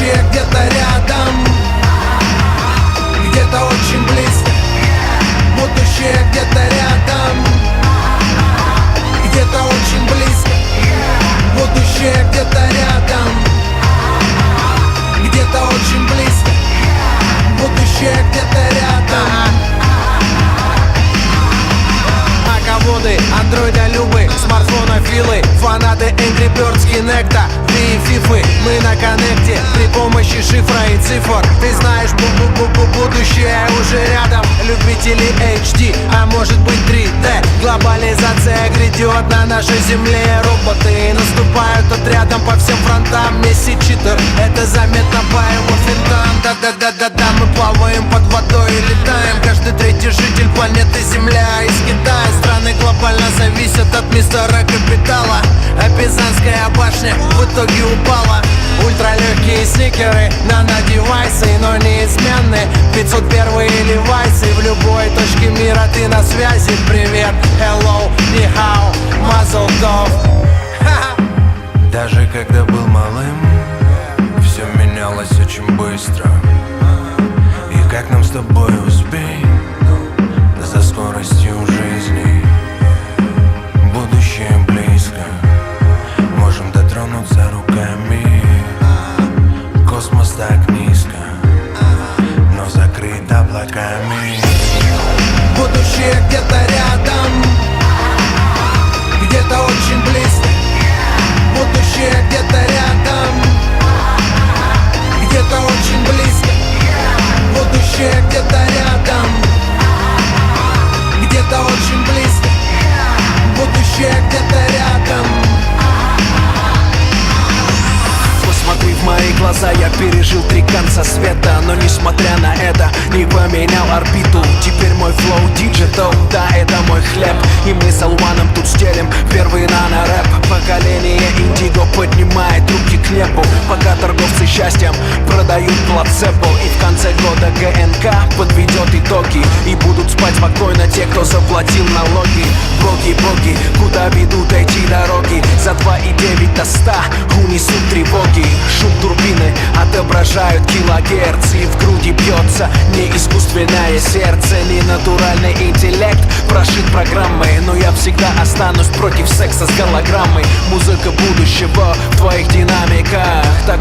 Будущее где-то рядом, где-то очень близко. Будущее где-то рядом, где-то очень близко. Будущее где-то рядом, где-то очень близко. Будущее где-то рядом. Аководы, андроидолюбы, смартфонофилы, фанаты Angry Birds, Kinect'а, Wii, FIFA. Мы на коннекте при помощи шифра и цифр. Ты знаешь, будущее уже рядом. Любители HD, а может быть 3D. Глобализация грядет на нашей земле. Роботы наступают отрядом по всем фронтам. Месси читер, это заметно по его финтам. Да-да-да-да-да, мы плаваем под водой и летаем. Каждый третий житель планеты Земля из Китая. Страны глобально зависят от мистера Капитала. А Пизанская башня в итоге упала. Ультралегкие сникеры, нано-девайсы, но неизменны. 501-е левайсы, в любой точке мира ты на связи. Привет, hello, ни хао, мазл тов. Даже когда был малым, все менялось очень быстро. И как нам с тобой успеть за скоростью жизни? Будущее близко, можем дотронуться руками. Космос так низко, но закрыт облаками. Будущее где-то рядом, где-то очень близко. Будущее где-то рядом, где-то очень близко. Будущее где-то рядом, где-то очень близко. Будущее где-то рядом. Посмотри в мои глаза, я пережил 3 конца света. Но несмотря на это, не поменял орбиту. Теперь мой флоу диджитал, да, это мой хлеб. И мы с Алваном тут стелим первый нано-рэп. Поколение индиго поднимает руки к небу, пока торговцы счастьем продают плацебо. И в конце года ГНК подведет итоги, и будут спать спокойно те, кто заплатил налоги. Боги, куда ведут эти дороги? За 2,9 до 100 унесут тревоги. Шум турбины отображают килогерц, и в груди бьется не искусственное сердце, не натуральный интеллект прошит программой. Но я всегда останусь против секса с голограммой. Музыка будущего в твоих динамиках, так